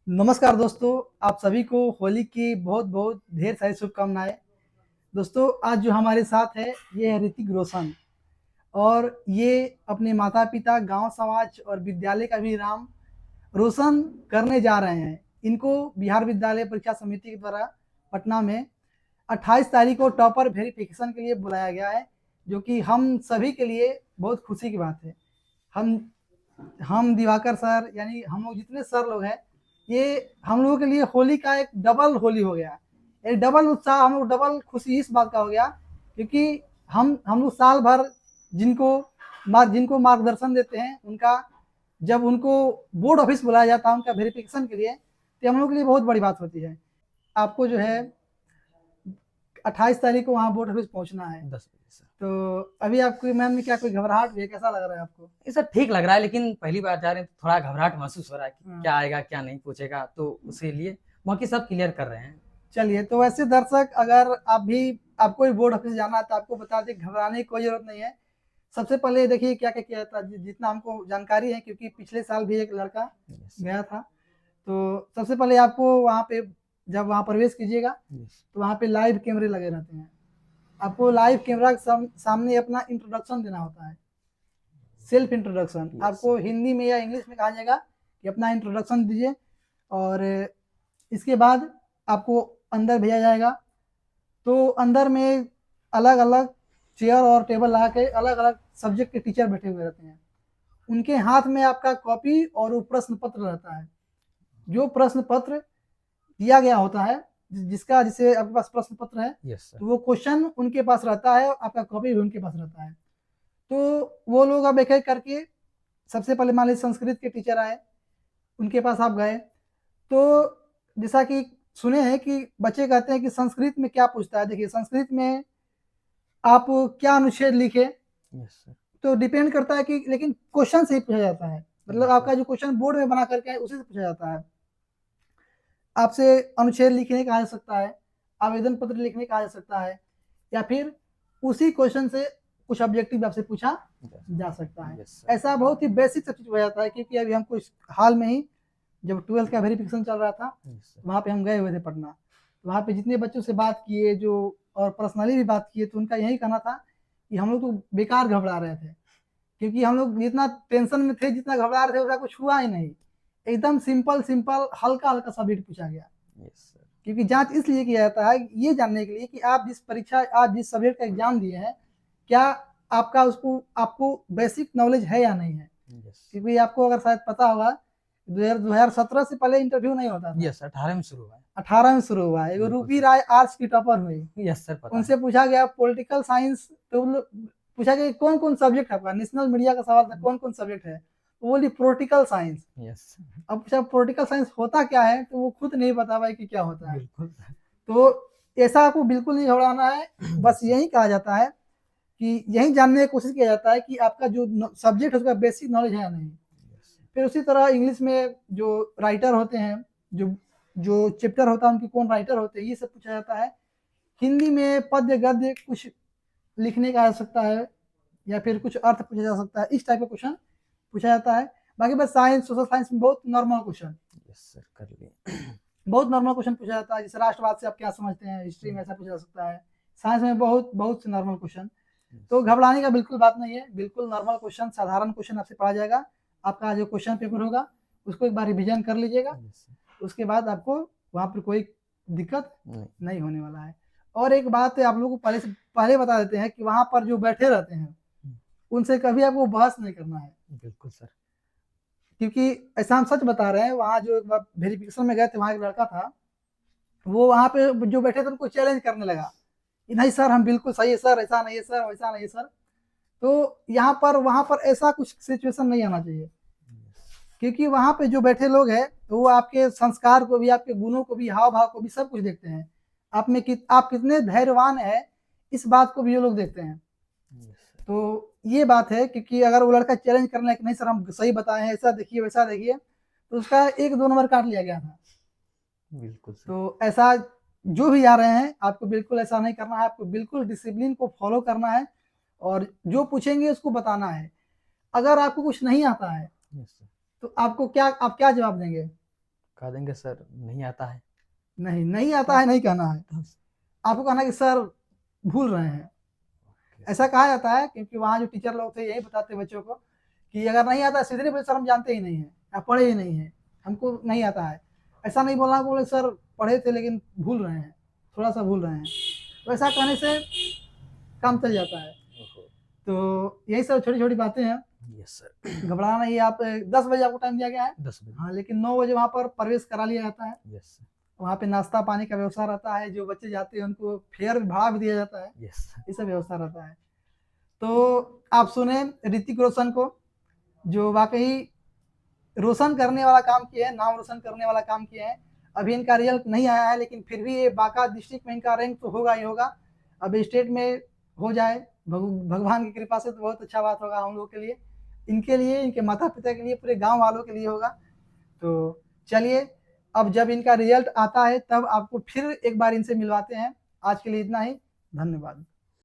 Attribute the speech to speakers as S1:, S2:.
S1: नमस्कार दोस्तों, आप सभी को होली की बहुत बहुत ढेर सारी शुभकामनाएं। दोस्तों, आज जो हमारे साथ है ये है ऋतिक रोशन। और ये अपने माता पिता, गांव समाज और विद्यालय का भी नाम रोशन करने जा रहे हैं। इनको बिहार विद्यालय परीक्षा समिति के द्वारा पटना में 28 तारीख को टॉपर वेरिफिकेशन के लिए बुलाया गया है, जो कि हम सभी के लिए बहुत खुशी की बात है। हम हम दिवाकर सर, यानी हम लोग जितने सर लोग हैं, ये हम लोगों के लिए होली का एक डबल होली हो गया। एक डबल उत्साह, हम लोग डबल खुशी इस बात का हो गया क्योंकि हम लोग साल भर जिनको जिनको मार्गदर्शन देते हैं, उनका जब उनको बोर्ड ऑफिस बुलाया जाता है उनका वेरिफिकेशन के लिए, तो हम लोग के लिए बहुत बड़ी बात होती है। आपको जो है 28 तारीख को वहाँ बोर्ड ऑफिस पहुँचना है।
S2: 10 बजे सर।
S1: तो अभी आपकी मैम में क्या कोई घबराहट हुई है? कैसा लग रहा है आपको?
S2: ये सर ठीक लग रहा है, लेकिन पहली बार जा रहे हैं तो थोड़ा घबराहट महसूस हो रहा है कि
S1: हाँ।
S2: क्या आएगा क्या नहीं पूछेगा, तो उसी लिए बाकी सब क्लियर कर रहे हैं।
S1: चलिए, तो वैसे दर्शक, अगर आपको भी बोर्ड ऑफिस जाना है तो आपको बता दें, घबराने की कोई जरूरत नहीं है। सबसे पहले देखिए क्या क्या किया जाता है, जितना हमको जानकारी है, क्योंकि पिछले साल भी एक लड़का
S2: यस
S1: गया था। तो सबसे पहले आपको वहाँ पे, जब वहाँ प्रवेश कीजिएगा
S2: यस
S1: तो वहाँ पे लाइव कैमरे लगे रहते हैं। आपको लाइव कैमरा के सामने अपना इंट्रोडक्शन देना होता है, सेल्फ इंट्रोडक्शन।
S2: यस
S1: आपको
S2: सर।
S1: हिंदी में या इंग्लिश में कहा जाएगा कि अपना इंट्रोडक्शन दीजिए। और इसके बाद आपको अंदर भेजा जाएगा। तो अंदर में अलग अलग चेयर और टेबल लगा के अलग अलग सब्जेक्ट के टीचर बैठे हुए रहते हैं। उनके हाथ में आपका कॉपी और वो प्रश्न पत्र रहता है। जो प्रश्न पत्र दिया गया होता है, जिसका जिसे आपके पास प्रश्न पत्र है,
S2: यस सर।
S1: तो वो क्वेश्चन उनके पास रहता है और आपका कॉपी भी उनके पास रहता है। तो वो लोग अब एक एक करके, सबसे पहले मान लीजिए संस्कृत के टीचर आए, उनके पास आप गए। तो जैसा कि सुने हैं कि बच्चे कहते हैं कि संस्कृत में क्या पूछता है। देखिए, संस्कृत में आप क्या अनुच्छेद लिखे,
S2: यस सर।
S1: तो डिपेंड करता है कि, लेकिन क्वेश्चन से ही पूछा जाता है। मतलब
S2: यस
S1: आपका
S2: सर।
S1: जो क्वेश्चन बोर्ड में बना करके है उसी से पूछा जाता है। आपसे अनुच्छेद लिखने कहा जा सकता है, आवेदन पत्र लिखने कहा जा सकता है, या फिर उसी क्वेश्चन से कुछ ऑब्जेक्टिव आपसे पूछा जा सकता है।
S2: Yes sir.
S1: ऐसा बहुत ही बेसिक सब चीज हो जाता है, क्योंकि अभी हमको हाल में ही, जब 12th का वेरिफिकेशन चल रहा था,
S2: यस सर।
S1: वहाँ पे हम गए हुए थे पटना। तो वहाँ पे जितने बच्चों से बात किए, जो और पर्सनली भी बात किए, तो उनका यही कहना था कि हम लोग तो बेकार घबरा रहे थे, क्योंकि हम लोग जितना टेंशन में थे, जितना घबरा रहे थे, वैसा कुछ हुआ ही नहीं। एकदम सिंपल सिंपल हल्का हल्का सब्जेक्ट पूछा गया।
S2: Yes sir.
S1: क्योंकि जांच इसलिए किया जाता है, ये जानने के लिए कि आप जिस सब्जेक्ट का एग्जाम दिए हैं, क्या आपका उसको आपको बेसिक नॉलेज है या नहीं है।
S2: यस
S1: क्योंकि आपको अगर शायद पता होगा, 2017 से पहले इंटरव्यू नहीं होता था।
S2: यस सर, 18 में शुरू हुआ है।
S1: 18 में शुरू हुआ है। एगो
S2: बिल्कुल
S1: रूपी
S2: सर।
S1: राय आर्ट्स की टॉपर हुई,
S2: यस सर, पता
S1: उनसे
S2: है।
S1: पूछा गया पॉलिटिकल साइंस, तो पूछा गया कौन कौन सब्जेक्ट है आपका। नेशनल मीडिया का सवाल था, कौन कौन सब्जेक्ट है, तो बोली पॉलिटिकल साइंस।
S2: यस
S1: अब पूछा पॉलिटिकल साइंस होता क्या है, तो वो खुद नहीं बता पाए कि क्या होता है।
S2: बिल्कुल सर।
S1: तो ऐसा आपको बिल्कुल नहीं घबराना है। बस यही कहा जाता है कि यही जानने की कोशिश किया जाता है कि आपका जो सब्जेक्ट है उसका बेसिक नॉलेज है या नहीं।
S2: यस
S1: फिर उसी तरह इंग्लिश में जो राइटर होते हैं, जो जो चैप्टर होता है उनके कौन राइटर होते हैं, ये सब पूछा जाता है। हिंदी में पद्य गद्य कुछ लिखने का आ सकता है, या फिर कुछ अर्थ पूछा जा सकता है। इस टाइप का क्वेश्चन पूछा जाता है। बाकी बस साइंस, सोशल साइंस में बहुत नॉर्मल क्वेश्चन,
S2: यस सर, कर लिए।
S1: बहुत नॉर्मल क्वेश्चन पूछा जाता है। जैसे राष्ट्रवाद से आप क्या समझते हैं, हिस्ट्री में ऐसा पूछा जा सकता है। साइंस में बहुत बहुत से नॉर्मल क्वेश्चन। तो घबराने का बिल्कुल बात नहीं है, बिल्कुल नॉर्मल क्वेश्चन, साधारण क्वेश्चन आपसे पढ़ा जाएगा। आपका जो क्वेश्चन पेपर होगा उसको एक बार रिविजन कर लीजिएगा,
S2: यस सर।
S1: उसके बाद आपको वहाँ पर कोई दिक्कत
S2: नहीं।
S1: नहीं होने वाला है। और एक बात आप लोगों को पहले बता देते हैं कि वहाँ पर जो बैठे रहते हैं उनसे कभी आपको बहस नहीं करना है।
S2: बिल्कुल सर।
S1: क्योंकि ऐसा हम सच बता रहे हैं, वहाँ जो वेरिफिकेशन में गए थे, वहाँ एक लड़का था, वो वहाँ पे जो बैठे थे उनको चैलेंज करने लगा कि नहीं सर, हम बिल्कुल सही है सर, ऐसा नहीं है सर, वैसा नहीं है सर। तो यहाँ पर वहाँ पर ऐसा कुछ सिचुएशन नहीं आना चाहिए, क्योंकि वहाँ पे जो बैठे लोग हैं तो वो आपके संस्कार को भी, आपके गुणों को भी, हाव भाव को भी, सब कुछ देखते हैं। आप कितने धैर्यवान है, इस बात को भी वो लोग देखते हैं। तो ये बात है, क्योंकि अगर वो लड़का चैलेंज करने लगे नहीं सर हम सही बताए हैं, ऐसा देखिए वैसा देखिए, तो उसका 1-2 नंबर काट लिया गया था।
S2: बिल्कुल सर।
S1: तो ऐसा जो भी आ रहे हैं, आपको बिल्कुल ऐसा नहीं करना है। आपको बिल्कुल डिसिप्लिन को फॉलो करना है, और जो पूछेंगे उसको बताना है। अगर आपको कुछ नहीं आता है
S2: यस सर।
S1: तो आप क्या जवाब देंगे?
S2: कह देंगे सर नहीं आता है।
S1: नहीं, नहीं आता है नहीं कहना है,
S2: तो
S1: आपको कहना है कि सर भूल रहे हैं। ऐसा कहा जाता है क्योंकि वहाँ जो टीचर लोग थे यही बताते बच्चों को कि अगर नहीं आता सीधे नहीं बोले सर हम जानते ही नहीं है या पढ़े ही नहीं है, हमको नहीं आता है। ऐसा नहीं बोलना कि बोले सर पढ़े थे लेकिन भूल रहे हैं, थोड़ा सा भूल रहे हैं। तो ऐसा कहने से काम चल जाता है।
S2: ओहो,
S1: तो यही सब छोटी छोटी बातें हैं,
S2: यस सर।
S1: घबराना नहीं है। आप 10 बजे आपको टाइम दिया गया है,
S2: 10 बजे।
S1: हाँ, लेकिन 9 बजे वहाँ पर प्रवेश करा लिया जाता है।
S2: यस
S1: वहाँ पे नाश्ता पानी का व्यवस्था रहता है, जो बच्चे जाते हैं उनको फेयर भाड़ा भी दिया जाता है,
S2: यस।
S1: ये सब व्यवस्था रहता है। तो आप सुने ऋतिक रोशन को, जो वाकई रोशन करने वाला काम किए हैं, नाम रोशन करने वाला काम किए हैं। अभी इनका रिजल्ट नहीं आया है, लेकिन फिर भी ये बांका डिस्ट्रिक्ट में इनका रैंक तो होगा ही होगा। अब स्टेट में हो जाए भगवान की कृपा से तो बहुत अच्छा बात होगा हम लोग के लिए, इनके लिए, इनके माता पिता के लिए, पूरे गांव वालों के लिए होगा। तो चलिए, अब जब इनका रिजल्ट आता है तब आपको फिर एक बार इनसे मिलवाते हैं। आज के लिए इतना ही, धन्यवाद।